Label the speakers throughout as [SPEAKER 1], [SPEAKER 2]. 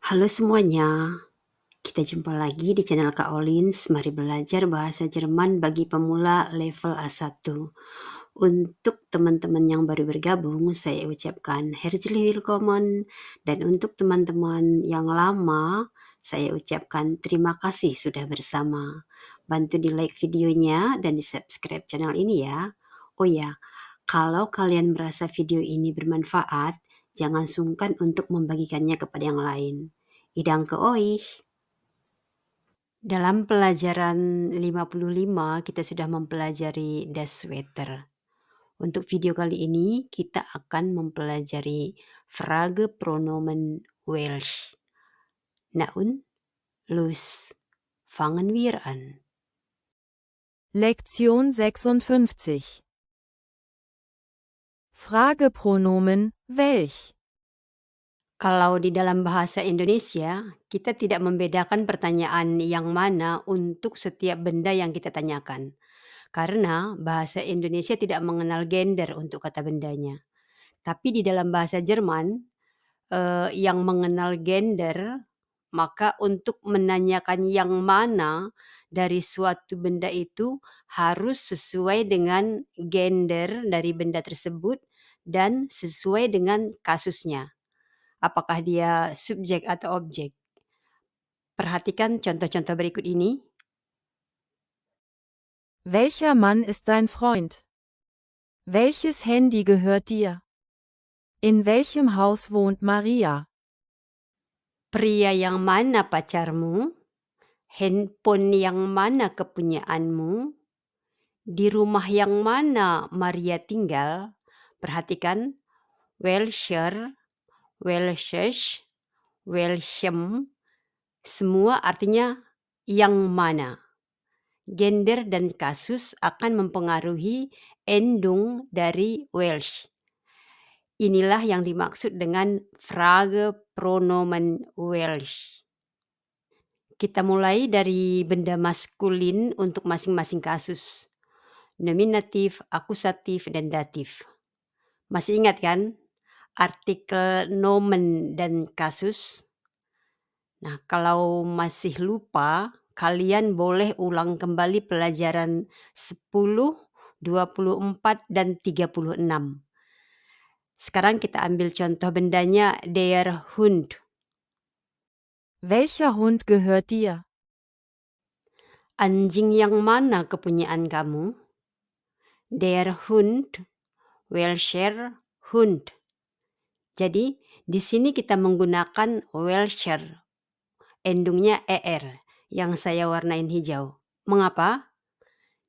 [SPEAKER 1] Halo semuanya, kita jumpa lagi di channel Kak Olins. Mari belajar bahasa Jerman bagi pemula level A1. Untuk teman-teman yang baru bergabung, saya ucapkan herzlich willkommen. Dan untuk teman-teman yang lama, saya ucapkan terima kasih sudah bersama. Bantu di like videonya dan di subscribe channel ini ya. Oh ya, kalau kalian merasa video ini bermanfaat, jangan sungkan untuk membagikannya kepada yang lain. Danke euch. Dalam pelajaran 55 kita sudah mempelajari das Wetter. Untuk video kali ini kita akan mempelajari Frage Pronomen Welch. Na und, los, fangen wir an.
[SPEAKER 2] Lektion 56 Fragepronomen welch?
[SPEAKER 1] Kalau di dalam bahasa Indonesia, kita tidak membedakan pertanyaan yang mana untuk setiap benda yang kita tanyakan. Karena bahasa Indonesia tidak mengenal gender untuk kata bendanya. Tapi di dalam bahasa Jerman, yang mengenal gender, maka untuk menanyakan yang mana dari suatu benda itu harus sesuai dengan gender dari benda tersebut dan sesuai dengan kasusnya. Apakah dia subjek atau objek? Perhatikan contoh-contoh berikut ini.
[SPEAKER 2] Welcher Mann ist dein Freund? Welches Handy gehört dir? In welchem Haus wohnt Maria?
[SPEAKER 1] Pria yang mana pacarmu? Handphone yang mana kepunyaanmu? Di rumah yang mana Maria tinggal? Perhatikan welcher, welches, welchem, semua artinya yang mana. Gender dan kasus akan mempengaruhi endung dari Welsh. Inilah yang dimaksud dengan Frage Pronomen Welsh. Kita mulai dari benda maskulin untuk masing-masing kasus. Nominatif, akusatif, dan datif. Masih ingat kan artikel nomen dan kasus? Nah, kalau masih lupa, kalian boleh ulang kembali pelajaran 10, 24, dan 36. Sekarang kita ambil contoh bendanya der Hund.
[SPEAKER 2] Welcher Hund gehört dir?
[SPEAKER 1] Anjing yang mana kepunyaan kamu? Der Hund, welcher Hund. Jadi, di sini kita menggunakan welcher, endungnya er, yang saya warnain hijau. Mengapa?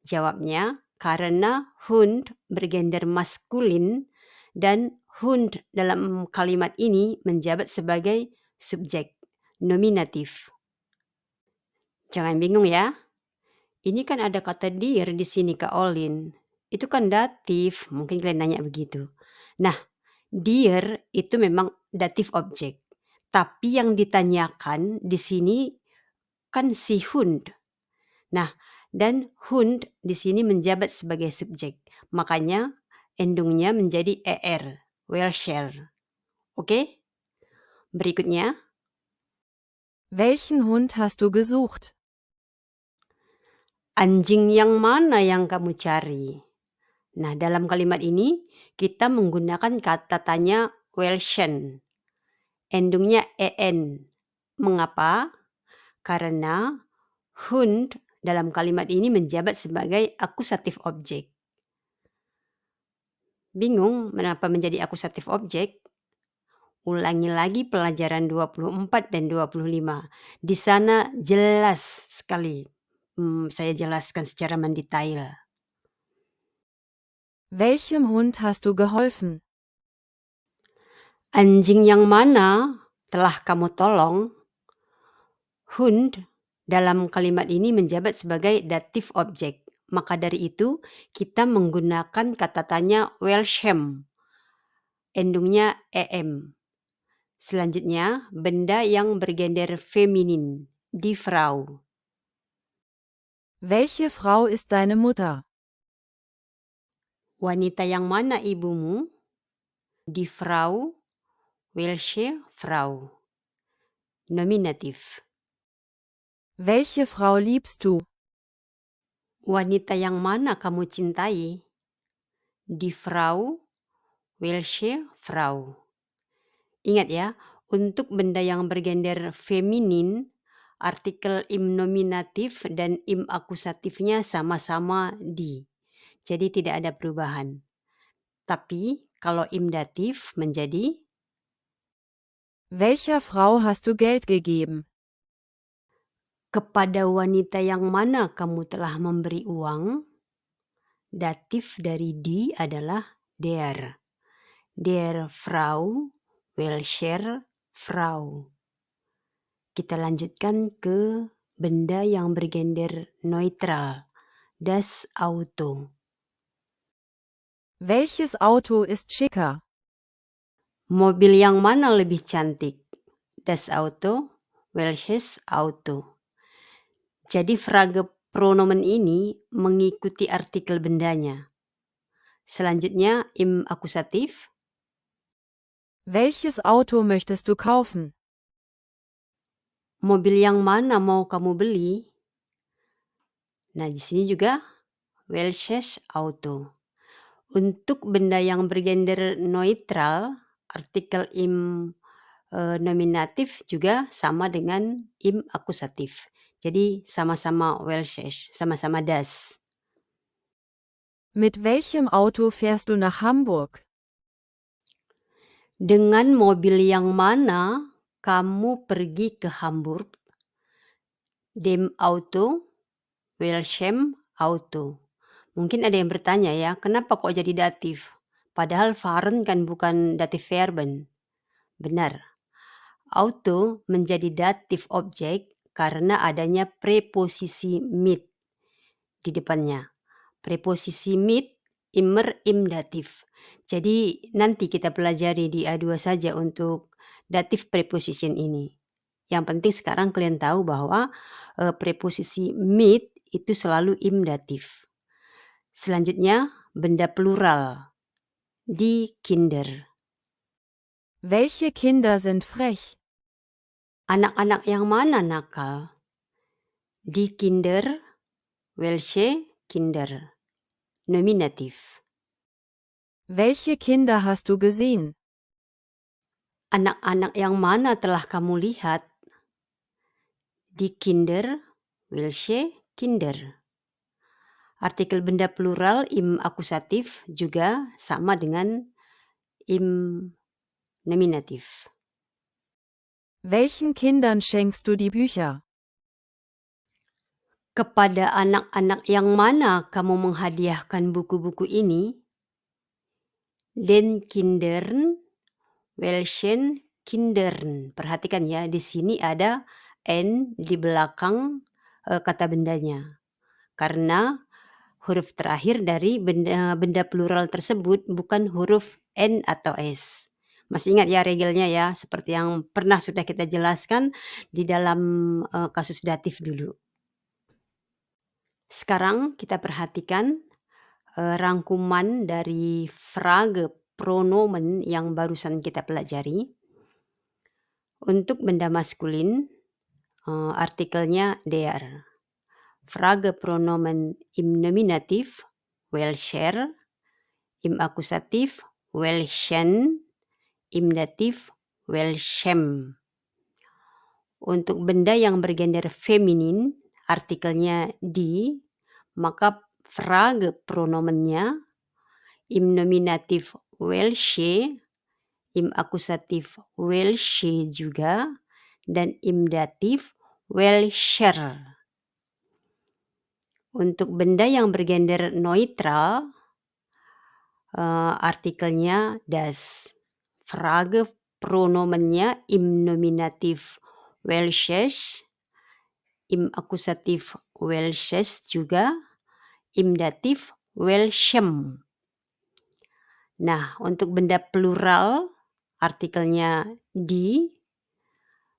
[SPEAKER 1] Jawabnya, karena Hund bergender maskulin dan Hund dalam kalimat ini menjabat sebagai subjek, nominatif. Jangan bingung ya. Ini kan ada kata dir di sini Kak Olin. Itu kan datif, mungkin kalian nanya begitu. Nah, dir itu memang datif objek. Tapi yang ditanyakan di sini kan si Hund. Nah, dan Hund di sini menjabat sebagai subjek. Makanya endungnya menjadi er, welcher. Oke? Berikutnya,
[SPEAKER 2] Welchen Hund hast du gesucht?
[SPEAKER 1] anjing yang mana yang kamu cari? Nah, dalam kalimat ini kita menggunakan kata tanya welchen. Endungnya en. Mengapa? Karena Hund dalam kalimat ini menjabat sebagai akusatif objek. Bingung mengapa menjadi akusatif objek? Ulangi lagi pelajaran 24 dan 25. Di sana jelas sekali saya jelaskan secara mendetail.
[SPEAKER 2] Welchem Hund hast du geholfen?
[SPEAKER 1] Anjing yang mana telah kamu tolong? Hund dalam kalimat ini menjabat sebagai datif objek. Maka dari itu kita menggunakan kata tanya welchem. Endungnya em. Selanjutnya, benda yang bergender feminin, die Frau.
[SPEAKER 2] Welche Frau ist deine Mutter?
[SPEAKER 1] Wanita yang mana ibumu? Die Frau, welche Frau. nominatif.
[SPEAKER 2] Welche Frau liebst du?
[SPEAKER 1] Wanita yang mana kamu cintai? Die Frau, welche Frau. Ingat ya, untuk benda yang bergender feminin, artikel im nominatif dan im akusatifnya sama-sama di. Jadi tidak ada perubahan. Tapi kalau im datif menjadi
[SPEAKER 2] Welcher Frau hast du Geld gegeben?
[SPEAKER 1] kepada wanita yang mana kamu telah memberi uang. Datif dari die adalah der. Der Frau, welcher Frau. Kita lanjutkan ke benda yang bergender neutral. Das Auto.
[SPEAKER 2] Welches Auto ist schicker?
[SPEAKER 1] Mobil yang mana lebih cantik? Das Auto, welches Auto. Jadi frage pronomen ini mengikuti artikel bendanya. Selanjutnya im akusatif.
[SPEAKER 2] Welches Auto möchtest du kaufen?
[SPEAKER 1] Mobil yang mana mau kamu beli? Nah, di sini juga welches Auto. Untuk benda yang bergender neutral, artikel im nominatif juga sama dengan im akusatif. Jadi sama-sama welches, sama-sama das.
[SPEAKER 2] Mit welchem Auto fährst du nach Hamburg?
[SPEAKER 1] Dengan mobil yang mana kamu pergi ke Hamburg? Dem Auto, welchem Auto. Mungkin ada yang bertanya ya, kenapa kok jadi datif? Padahal fahren kan bukan datif verben. Benar. Auto menjadi datif objek karena adanya preposisi mit di depannya. Preposisi mit immer im datif. Jadi nanti kita pelajari di A2 saja untuk datif preposition ini. Yang penting sekarang kalian tahu bahwa preposisi mit itu selalu im datif. Selanjutnya benda plural. Die Kinder.
[SPEAKER 2] Welche Kinder sind frech?
[SPEAKER 1] Anak-anak yang mana nakal? Die Kinder, welche Kinder. Nominatif.
[SPEAKER 2] Welche Kinder hast du gesehen?
[SPEAKER 1] Anak-anak yang mana telah kamu lihat? Die Kinder, welche Kinder. Artikel benda plural im akusatif juga sama dengan im nominatif.
[SPEAKER 2] Welchen Kindern schenkst du die Bücher?
[SPEAKER 1] Kepada anak-anak yang mana kamu menghadiahkan buku-buku ini? Den Kindern, welchen Kindern. Perhatikan ya, di sini ada n di belakang kata bendanya. Karena huruf terakhir dari benda plural tersebut bukan huruf n atau s. Masih ingat ya regelnya ya, seperti yang pernah sudah kita jelaskan di dalam kasus datif dulu. Sekarang kita perhatikan rangkuman dari frage pronomen yang barusan kita pelajari. Untuk benda maskulin, artikelnya der. Frage pronomen im nominatif, welcher. Im akusatif, welchen. Im datif, welchem. Untuk benda yang bergender feminin, artikelnya die, maka frage pronomennya im nominatif welche, im akusatif welche juga, dan im datif welcher. Untuk benda yang bergender neutral, artikelnya das. Frage pronomennya im nominatif welches, im akusatif welches juga, im datif welchem. Nah, untuk benda plural, artikelnya die,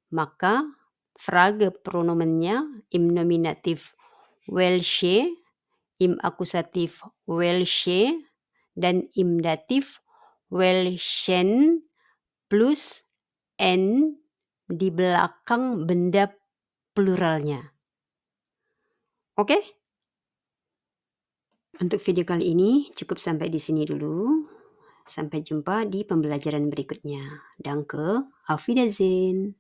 [SPEAKER 1] maka frage pronomennya im nominatif welche, im akusatif welche, dan im datif welchen plus n di belakang benda pluralnya. Oke? Untuk video kali ini cukup sampai di sini dulu. Sampai jumpa di pembelajaran berikutnya. Danke, auf Wiedersehen.